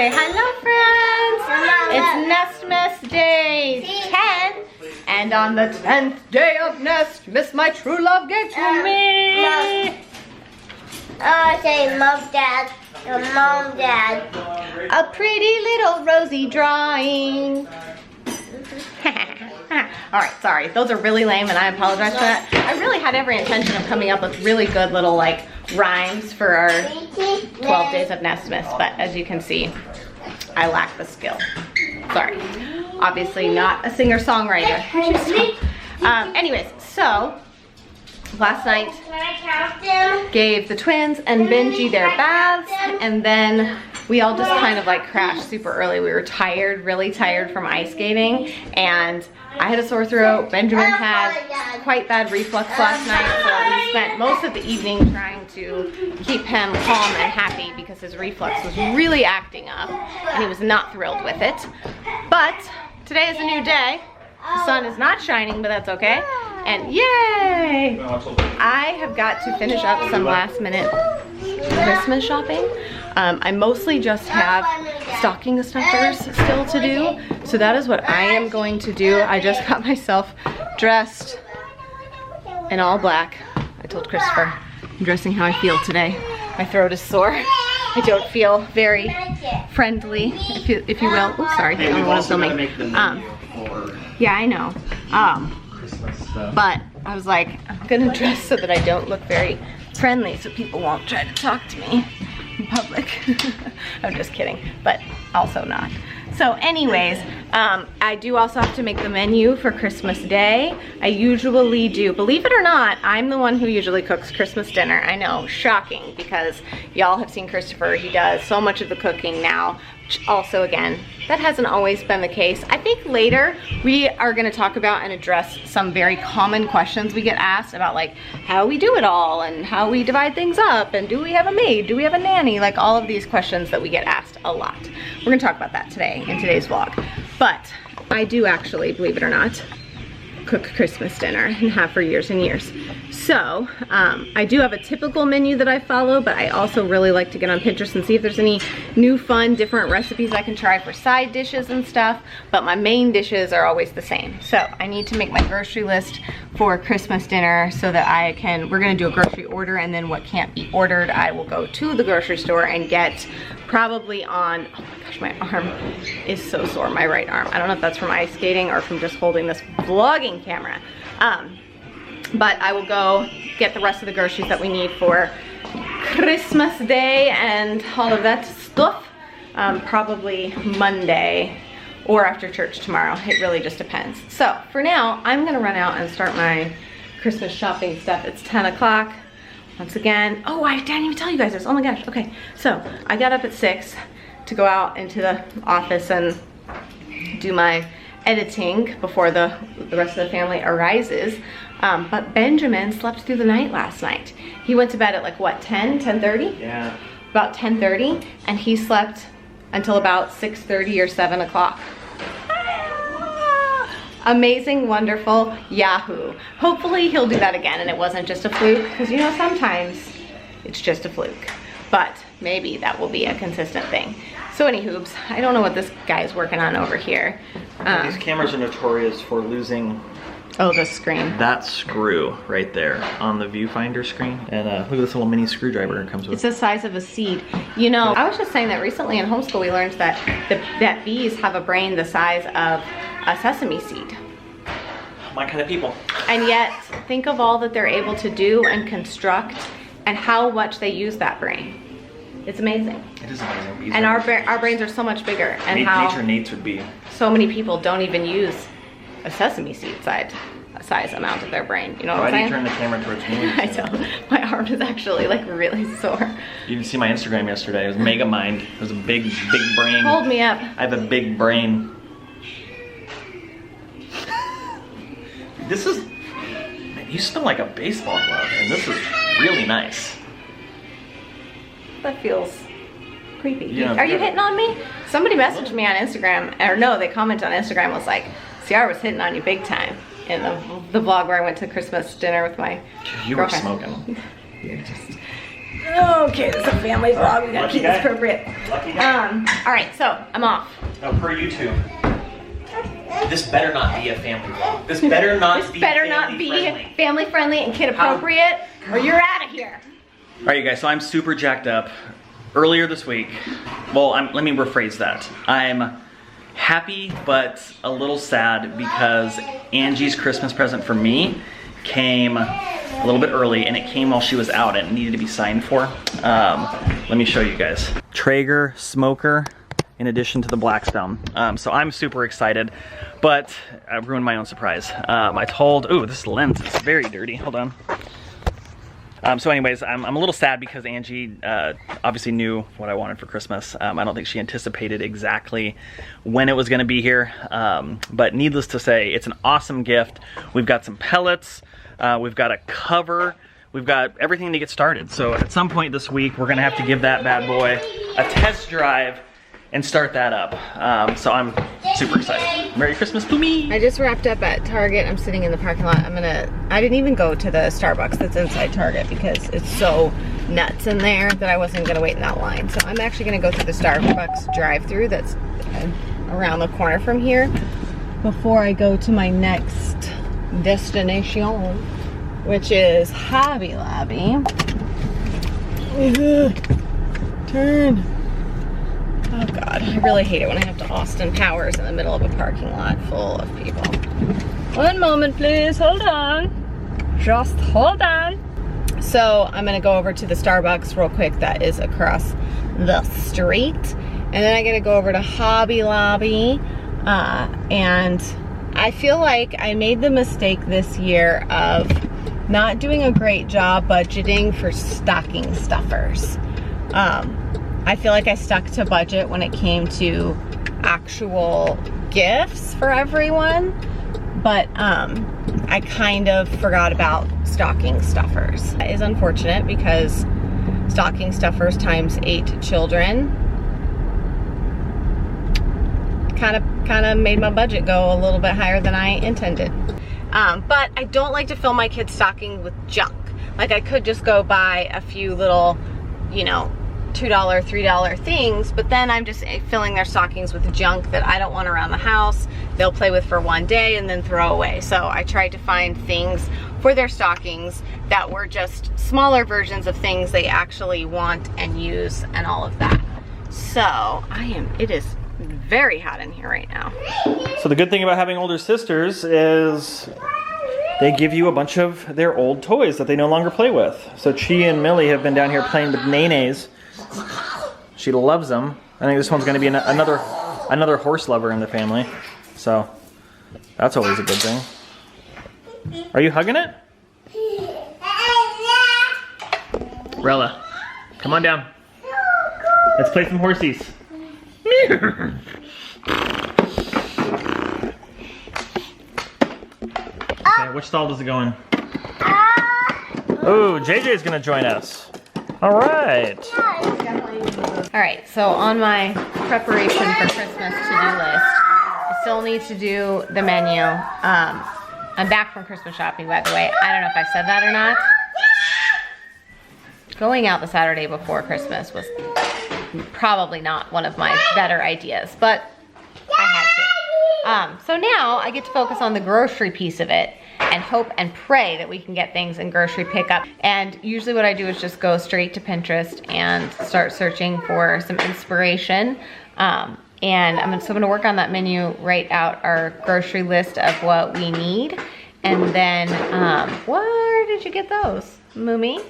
Say hello, friends. It's Nestmas Day 10. And on the 10th day of Nestmas, my true love gave to me. Say Mom, Dad. Mom, Dad. A pretty little rosy drawing. Alright, sorry. Those are really lame and I apologize for that. I really had every intention of coming up with really good little like rhymes for our 12 days of Nestmas, but as you can see, I lack the skill. Sorry. Obviously not a singer-songwriter. Anyways, so last night gave the twins and Benji their baths, and then we all just kind of like crashed super early. We were tired, really tired from ice skating, and I had a sore throat. Benjamin had quite bad reflux last night, so we spent most of the evening trying to keep him calm and happy because his reflux was really acting up and he was not thrilled with it. But today is a new day. The sun is not shining, but that's okay. And yay! I have got to finish up some last minute Christmas shopping. I mostly just have stocking stuffers still to do, so that is what I am going to do. I just got myself dressed in all black. I told Christopher I'm dressing how I feel today. My throat is sore. I don't feel very friendly, if you will. Oops, sorry, I don't know what I'm filming. Yeah, I know. But I was like, I'm gonna dress so that I don't look very friendly so people won't try to talk to me in public. I'm just kidding, but also not. So anyways, I do also have to make the menu for Christmas Day. I usually do, believe it or not, I'm the one who usually cooks Christmas dinner. I know, shocking, because y'all have seen Christopher. He does so much of the cooking now. Also, again, that hasn't always been the case. I think later we are going to talk about and address some very common questions we get asked about, like how we do it all and how we divide things up, and do we have a maid, do we have a nanny, like all of these questions that we get asked a lot. We're going to talk about that today in today's vlog. But I do actually, believe it or not, cook Christmas dinner and have for years and years. So I do have a typical menu that I follow, but I also really like to get on Pinterest and see if there's any new fun different recipes I can try for side dishes and stuff, but my main dishes are always the same. So I need to make my grocery list for Christmas dinner so that I can, we're gonna do a grocery order, and then what can't be ordered I will go to the grocery store and get probably on, oh my gosh, my arm is so sore, my right arm. I don't know if that's from ice skating or from just holding this vlogging camera. But I will go get the rest of the groceries that we need for Christmas Day and all of that stuff, probably Monday or after church tomorrow. It really just depends. So for now, I'm gonna run out and start my Christmas shopping stuff. It's 10 o'clock. Once again, oh, I didn't even tell you guys this. Oh my gosh, okay. So I got up at 6 to go out into the office and do my editing before the rest of the family arises. But Benjamin slept through the night last night. He went to bed at like what, 10:30? Yeah. About 10:30, and he slept until about 6:30 or 7 o'clock. Amazing, wonderful, Yahoo. Hopefully he'll do that again and it wasn't just a fluke, because you know sometimes it's just a fluke. But maybe that will be a consistent thing. So any hoops, I don't know what this guy is working on over here. These cameras are notorious for losing the screen. That screw right there on the viewfinder screen. And look at this little mini screwdriver it comes with. It's the size of a seed. You know, I was just saying that recently in homeschool we learned that that bees have a brain the size of a sesame seed. My kind of people. And yet, think of all that they're able to do and construct and how much they use that brain. It's amazing. It is amazing. And our brains are so much bigger. And how nature needs would be. So many people don't even use a sesame seed size amount of their brain. You know what I'm saying? Why do you turn the camera towards me? I don't. My arm is actually like really sore. You didn't see my Instagram yesterday. It was mega mind. It was a big brain. Hold me up. I have a big brain. This is, you spin like a baseball glove, and this is really nice. That feels creepy. You know, are you hitting on me? Somebody messaged me on Instagram, or no, they commented on Instagram, was like, Ciara was hitting on you big time in the vlog where I went to Christmas dinner with my You girlfriend. were smoking. You're just Okay, this is a family vlog. We gotta keep this appropriate. Lucky guy. All right, so I'm off. No, per YouTube. This better not be a family vlog. This better not be family friendly and kid appropriate, or you're out of here. All right, you guys, so I'm super jacked up. Earlier this week, well, let me rephrase that. I'm happy, but a little sad because Angie's Christmas present for me came a little bit early, and it came while she was out and it needed to be signed for. Let me show you guys. Traeger smoker in addition to the Blackstone. So I'm super excited, but I ruined my own surprise. I told, ooh, this lens is very dirty, hold on. So anyways, I'm a little sad because Angie obviously knew what I wanted for Christmas. I don't think she anticipated exactly when it was gonna be here. But needless to say, it's an awesome gift. We've got some pellets, we've got a cover, we've got everything to get started. So at some point this week, we're gonna have to give that bad boy a test drive and start that up. So I'm super excited. Merry Christmas to me. I just wrapped up at Target. I'm sitting in the parking lot. I didn't even go to the Starbucks that's inside Target because it's so nuts in there that I wasn't gonna wait in that line. So I'm actually gonna go through the Starbucks drive-thru that's around the corner from here before I go to my next destination, which is Hobby Lobby. Turn. Oh God, I really hate it when I have to Austin Powers in the middle of a parking lot full of people. One moment, please, hold on. Just hold on. So I'm gonna go over to the Starbucks real quick that is across the street. And then I gotta go over to Hobby Lobby. And I feel like I made the mistake this year of not doing a great job budgeting for stocking stuffers. I feel like I stuck to budget when it came to actual gifts for everyone, but I kind of forgot about stocking stuffers. That is unfortunate because stocking stuffers times 8 children kind of made my budget go a little bit higher than I intended. But I don't like to fill my kids' stocking with junk. Like I could just go buy a few little, you know, $2, $3 things, but then I'm just filling their stockings with junk that I don't want around the house. They'll play with for one day and then throw away. So I tried to find things for their stockings that were just smaller versions of things they actually want and use and all of that. So it is very hot in here right now. So the good thing about having older sisters is they give you a bunch of their old toys that they no longer play with. So Chi and Millie have been down here playing with Nene's. She loves them. I think this one's going to be another horse lover in the family. So that's always a good thing. Are you hugging it? Rella, come on down. Let's play some horsies. Okay, which stall does it go in? Oh, JJ's going to join us. All right. All right, so on my preparation for Christmas to-do list, I still need to do the menu. I'm back from Christmas shopping, by the way. I don't know if I said that or not. Going out the Saturday before Christmas was probably not one of my better ideas, but I had to. So now I get to focus on the grocery piece of it and hope and pray that we can get things in grocery pickup. And usually what I do is just go straight to Pinterest and start searching for some inspiration. And I'm gonna work on that menu, write out our grocery list of what we need. And then, where did you get those, Moomy?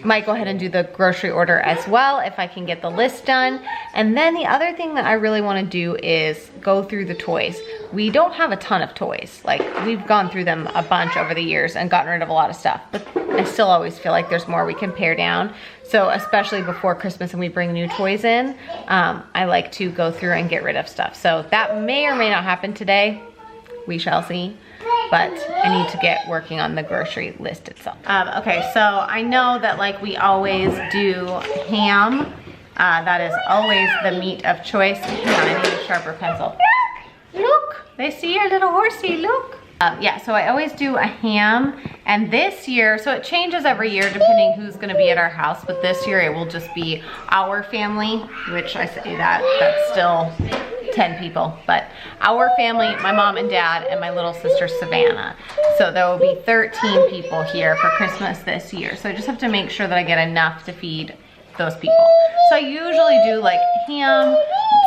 Might go ahead and do the grocery order as well if I can get the list done. And then the other thing that I really wanna do is go through the toys. We don't have a ton of toys. Like, we've gone through them a bunch over the years and gotten rid of a lot of stuff, but I still always feel like there's more we can pare down. So especially before Christmas and we bring new toys in, I like to go through and get rid of stuff. So that may or may not happen today. We shall see. But I need to get working on the grocery list itself. Okay, so I know that like we always do ham. That is always the meat of choice. Hang on, I need a sharper pencil. Look, they see your little horsey, look. Yeah, so I always do a ham, and this year, so it changes every year depending who's gonna be at our house, but this year it will just be our family, which I say that's still 10 people, but our family, my mom and dad, and my little sister Savannah. So there will be 13 people here for Christmas this year. So I just have to make sure that I get enough to feed those people. So I usually do like ham,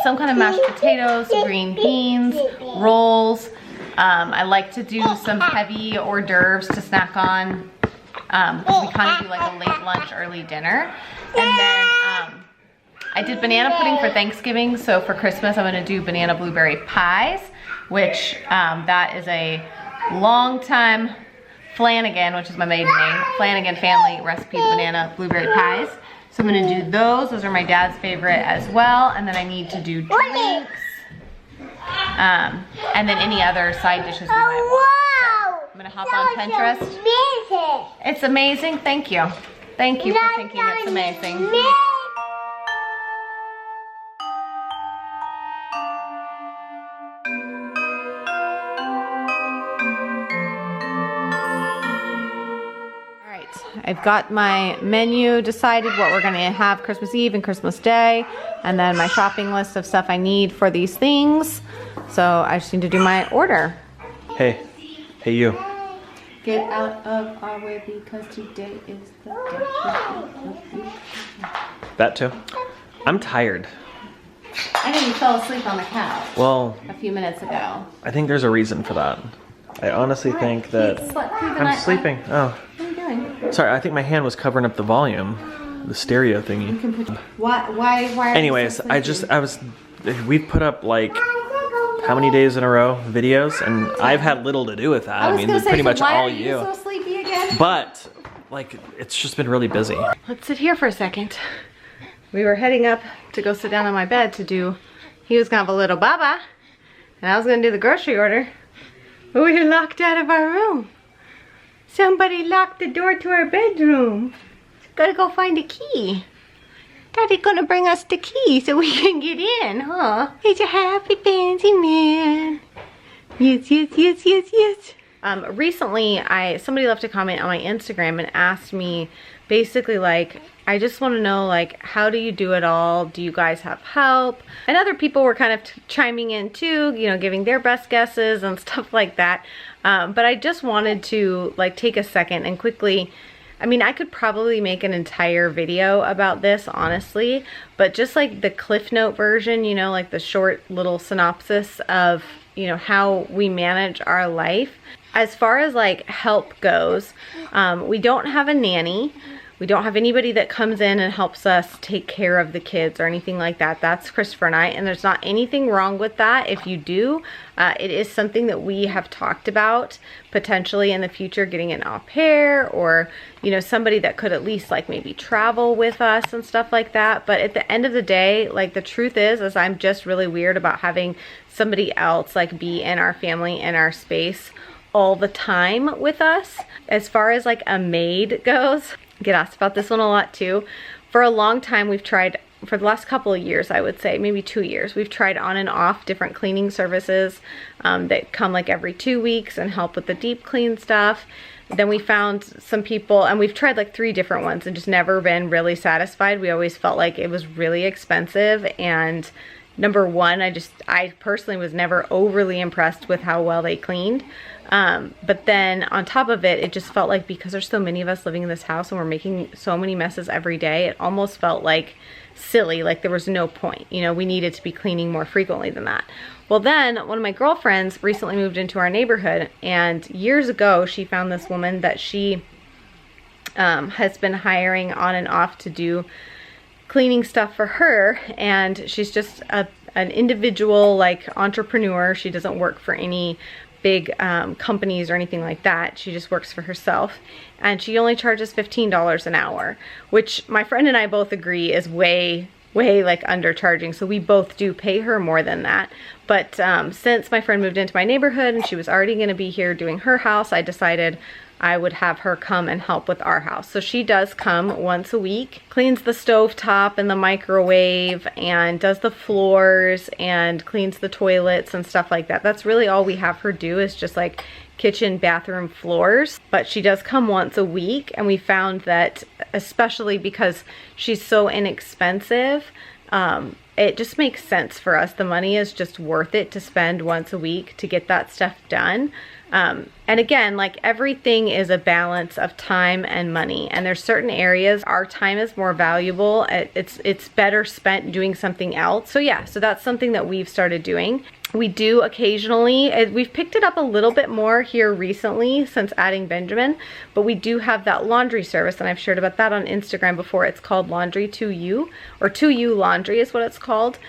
some kind of mashed potatoes, green beans, rolls. I like to do some heavy hors d'oeuvres to snack on, because we kind of do like a late lunch, early dinner. And then I did banana pudding for Thanksgiving, so for Christmas I'm gonna do banana blueberry pies, which that is a long time Flanagan, which is my maiden name, Flanagan family recipe of banana blueberry pies. So I'm gonna do those. Those are my dad's favorite as well. And then I need to do drinks. And then any other side dishes we might want. So I'm gonna hop on Pinterest. It's amazing. Thank you. Thank you for thinking it's amazing. I've got my menu decided, what we're gonna have Christmas Eve and Christmas Day, and then my shopping list of stuff I need for these things. So I just need to do my order. Hey you. Get out of our way because today is the day. That too. I'm tired. I know you fell asleep on the couch. Well, a few minutes ago. I think there's a reason for that. I honestly think that I'm sleeping. Oh. What are you doing? Sorry, I think my hand was covering up the volume, the stereo thingy. Why? Anyways, we've put up like how many days in a row videos, and I've had little to do with that. I mean, pretty much all you. Why are you so sleepy again? But like, it's just been really busy. Let's sit here for a second. We were heading up to go sit down on my bed to do. He was gonna have a little baba, and I was gonna do the grocery order. But we were locked out of our room. Somebody locked the door to our bedroom. Gotta go find a key. Daddy's gonna bring us the key so we can get in, huh? He's a happy fancy man. Yes, yes, yes, yes, yes. Recently, somebody left a comment on my Instagram and asked me basically like, I just want to know, like, how do you do it all? Do you guys have help? And other people were kind of chiming in too, you know, giving their best guesses and stuff like that. But I just wanted to like take a second and quickly, I mean, I could probably make an entire video about this, honestly, but just like the Cliff Note version, you know, like the short little synopsis of, you know, how we manage our life. As far as like help goes, we don't have a nanny. We don't have anybody that comes in and helps us take care of the kids or anything like that. That's Christopher and I, and there's not anything wrong with that. If you do, it is something that we have talked about potentially in the future, getting an au pair or, you know, somebody that could at least like maybe travel with us and stuff like that. But at the end of the day, like the truth is I'm just really weird about having somebody else like be in our family, in our space all the time with us. As far as like a maid goes, I get asked about this one a lot too. For a long time we've tried, for the last couple of years I would say, maybe 2 years, we've tried on and off different cleaning services that come like every 2 weeks and help with the deep clean stuff. Then we found some people, and we've tried like 3 different ones and just never been really satisfied. We always felt like it was really expensive, and number one, I personally was never overly impressed with how well they cleaned. But then on top of it, it just felt like because there's so many of us living in this house and we're making so many messes every day, it almost felt like silly, like there was no point. You know, we needed to be cleaning more frequently than that. Well, then one of my girlfriends recently moved into our neighborhood, and years ago she found this woman that she has been hiring on and off to do cleaning stuff for her, and she's just an individual like entrepreneur. She doesn't work for any big companies or anything like that. She just works for herself, and she only charges $15 an hour, which my friend and I both agree is way like undercharging. So we both do pay her more than that. But since my friend moved into my neighborhood and she was already going to be here doing her house, I decided I would have her come and help with our house. So she does come once a week, cleans the stove top and the microwave, and does the floors and cleans the toilets and stuff like that. That's really all we have her do, is just like kitchen, bathroom floors, but she does come once a week, and we found that, especially because she's so inexpensive, it just makes sense for us. The money is just worth it to spend once a week to get that stuff done. And again, like, everything is a balance of time and money, and there's certain areas our time is more valuable. It's better spent doing something else. So yeah, so that's something that we've started doing. We do occasionally, we've picked it up a little bit more here recently since adding Benjamin, but we do have that laundry service, and I've shared about that on Instagram before. It's called Laundry to You, or To You Laundry is what it's called.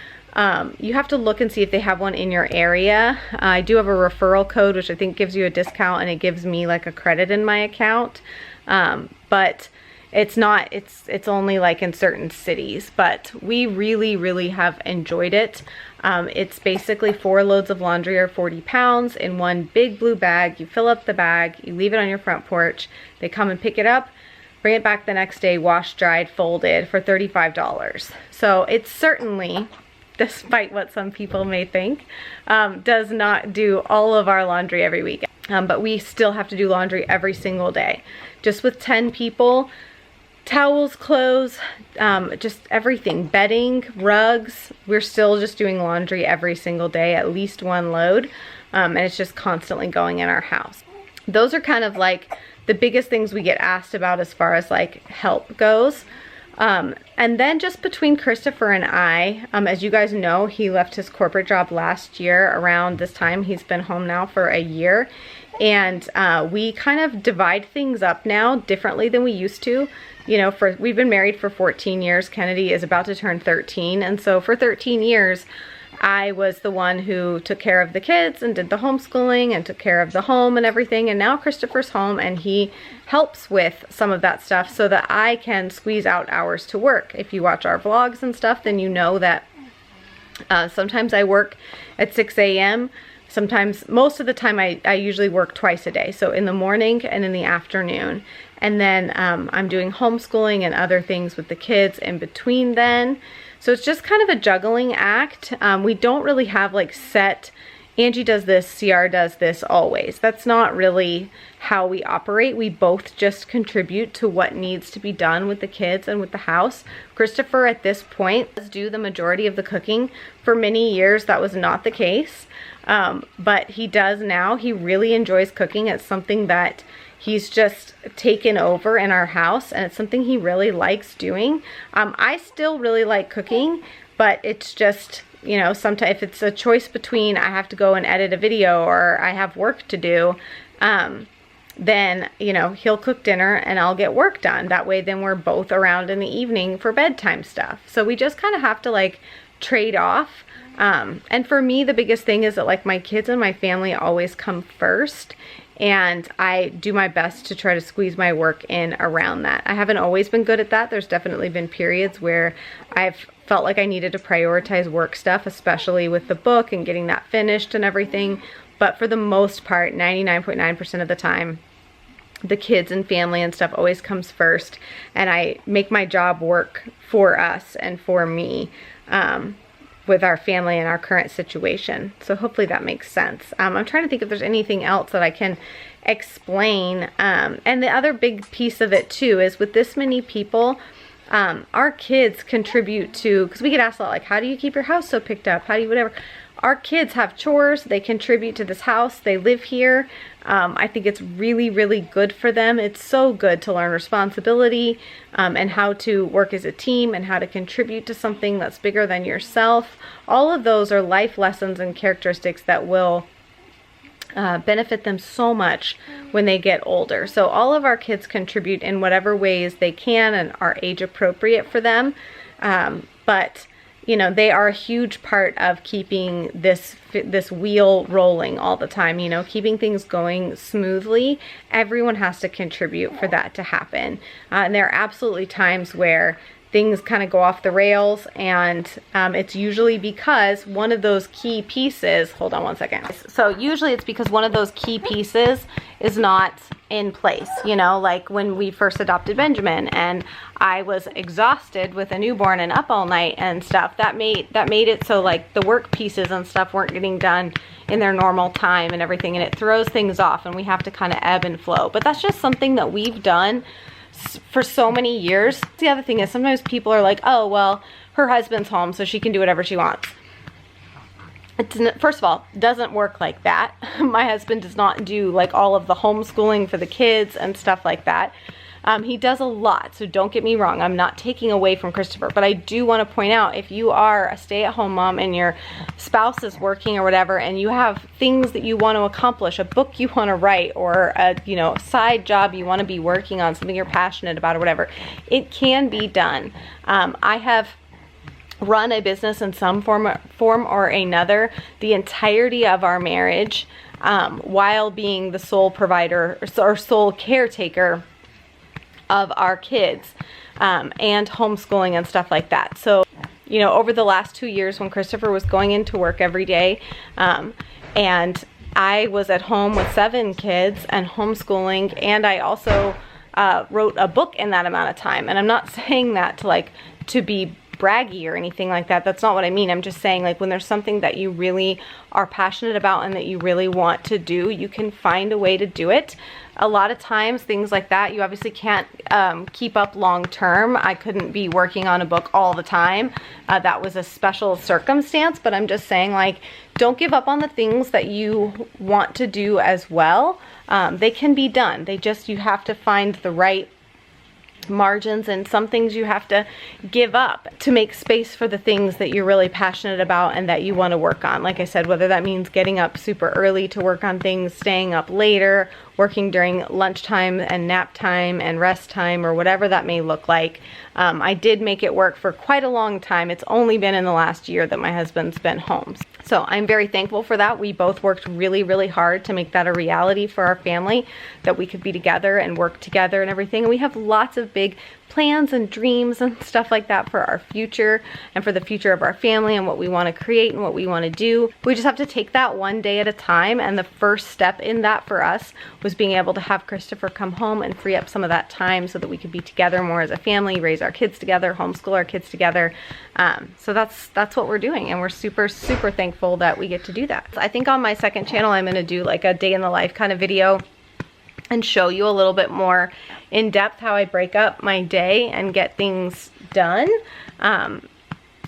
You have to look and see if they have one in your area. I do have a referral code, which I think gives you a discount, and it gives me like a credit in my account. But it's not, it's only like in certain cities, but we really have enjoyed it. It's basically 4 loads of laundry, or 40 pounds, in one big blue bag. You fill up the bag, you leave it on your front porch. They come and pick it up, bring it back the next day, washed, dried, folded, for $35. So it's certainly, despite what some people may think, does not do all of our laundry every week. But we still have to do laundry every single day. Just with 10 people, towels, clothes, just everything, bedding, rugs, we're still just doing laundry every single day, at least 1 load. And it's just constantly going in our house. Those are kind of like the biggest things we get asked about as far as like help goes. And then just between Christopher and I, as you guys know, he left his corporate job last year around this time. He's been home now for a year, and we kind of divide things up now differently than we used to. You know, we've been married for 14 years. Kennedy is about to turn 13, and so for 13 years, I was the one who took care of the kids and did the homeschooling and took care of the home and everything. And now Christopher's home, and he helps with some of that stuff so that I can squeeze out hours to work. If you watch our vlogs and stuff, then you know that sometimes I work at 6 a.m. Sometimes, most of the time, I usually work twice a day. So in the morning and in the afternoon. And then I'm doing homeschooling and other things with the kids in between then. So it's just kind of a juggling act. We don't really have like set, Angie does this, CR does this always. That's not really how we operate. We both just contribute to what needs to be done with the kids and with the house. Christopher at this point does do the majority of the cooking. For many years that was not the case, but he does now. He really enjoys cooking. It's something that he's just taken over in our house, and it's something he really likes doing. I still really like cooking, but it's just, you know, sometimes if it's a choice between I have to go and edit a video or I have work to do, then, you know, he'll cook dinner and I'll get work done. That way then we're both around in the evening for bedtime stuff. So we just kind of have to like trade off. And for me, the biggest thing is that like my kids and my family always come first. And I do my best to try to squeeze my work in around that. I haven't always been good at that. There's definitely been periods where I've felt like I needed to prioritize work stuff, especially with the book and getting that finished and everything. But for the most part, 99.9% of the time, the kids and family and stuff always comes first. And I make my job work for us and for me. With our family and our current situation. So hopefully that makes sense. I'm trying to think if there's anything else that I can explain. And the other big piece of it too is with this many people, our kids contribute to, because we get asked a lot, like, how do you keep your house so picked up? How do you whatever? Our kids have chores. They contribute to this house. They live here. I think it's really good for them. It's so good to learn responsibility and how to work as a team and how to contribute to something that's bigger than yourself. All of those are life lessons and characteristics that will benefit them so much when they get older. So all of our kids contribute in whatever ways they can and are age appropriate for them. But you know, they are a huge part of keeping this wheel rolling all the time, you know, keeping things going smoothly. Everyone has to contribute for that to happen. And there are absolutely times where things kind of go off the rails, and it's usually because one of those key pieces, hold on one second. So usually it's because one of those key pieces is not in place, you know, like when we first adopted Benjamin and I was exhausted with a newborn and up all night and stuff, that made it so like the work pieces and stuff weren't getting done in their normal time and everything, and it throws things off and we have to kind of ebb and flow. But that's just something that we've done for so many years. The other thing is sometimes people are like, oh, well, her husband's home so she can do whatever she wants. First of all, it doesn't work like that. My husband does not do like all of the homeschooling for the kids and stuff like that. He does a lot, so don't get me wrong. I'm not taking away from Christopher, but I do want to point out, if you are a stay-at-home mom and your spouse is working or whatever, and you have things that you want to accomplish, a book you want to write, or a, you know, side job you want to be working on, something you're passionate about or whatever, it can be done. I have run a business in some form or another the entirety of our marriage, while being the sole provider or sole caretaker of our kids, and homeschooling and stuff like that. So, you know, over the last 2 years when Christopher was going into work every day, and I was at home with 7 kids and homeschooling, and I also wrote a book in that amount of time. And I'm not saying that to be braggy or anything like that. That's not what I mean. I'm just saying, like, when there's something that you really are passionate about and that you really want to do, you can find a way to do it. A lot of times things like that you obviously can't keep up long term. I couldn't be working on a book all the time. That was a special circumstance, but I'm just saying, like, don't give up on the things that you want to do as well. They can be done. You have to find the right margins, and some things you have to give up to make space for the things that you're really passionate about and that you want to work on. Like I said, whether that means getting up super early to work on things, staying up later, working during lunchtime and nap time and rest time, or whatever that may look like. I did make it work for quite a long time. It's only been in the last year that my husband's been home. So I'm very thankful for that. We both worked really, really hard to make that a reality for our family, that we could be together and work together and everything. And we have lots of big plans and dreams and stuff like that for our future and for the future of our family and what we want to create and what we want to do. We just have to take that one day at a time, and the first step in that for us was being able to have Christopher come home and free up some of that time so that we could be together more as a family, raise our kids together, homeschool our kids together. So that's what we're doing, and we're super, super thankful that we get to do that. I think on my second channel I'm going to do like a day in the life kind of video and show you a little bit more in depth how I break up my day and get things done. And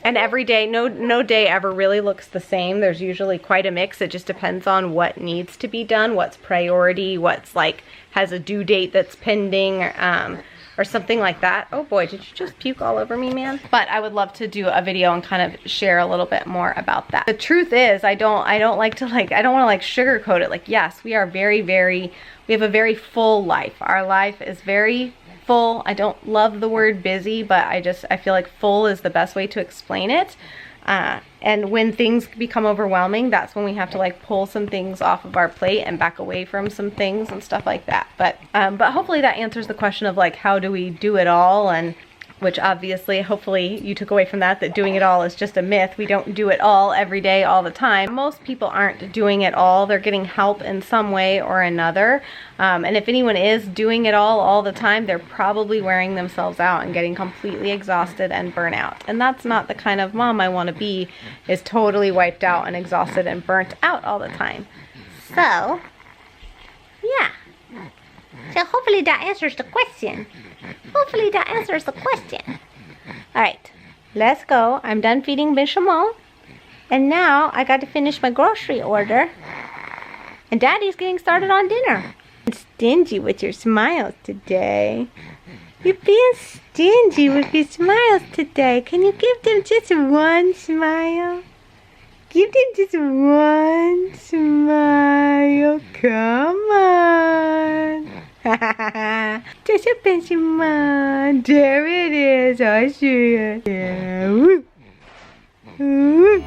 every day, no day ever really looks the same. There's usually quite a mix. It just depends on what needs to be done, what's priority, what's like has a due date that's pending, or something like that. Oh boy, did you just puke all over me, man? But I would love to do a video and kind of share a little bit more about that. The truth is, I don't want to sugarcoat it. Like, yes, we are we have a very full life. Our life is very full. I don't love the word busy, but I feel like full is the best way to explain it. And when things become overwhelming, that's when we have to like pull some things off of our plate and back away from some things and stuff like that. But hopefully that answers the question of like, how do we do it all? And which obviously, hopefully you took away from that doing it all is just a myth. We don't do it all every day, all the time. Most people aren't doing it all. They're getting help in some way or another. And if anyone is doing it all the time, they're probably wearing themselves out and getting completely exhausted and burnt out. And that's not the kind of mom I want to be, is totally wiped out and exhausted and burnt out all the time. So, yeah. So hopefully that answers the question. Hopefully that answers the question. Alright, let's go. I'm done feeding Benjamin. And now I got to finish my grocery order. And Daddy's getting started on dinner. Stingy with your smiles today. You're being stingy with your smiles today. Can you give them just one smile? Give them just one smile. Come on. Just a Benjamin. There it is. I see it. Yeah. Woo. Woo.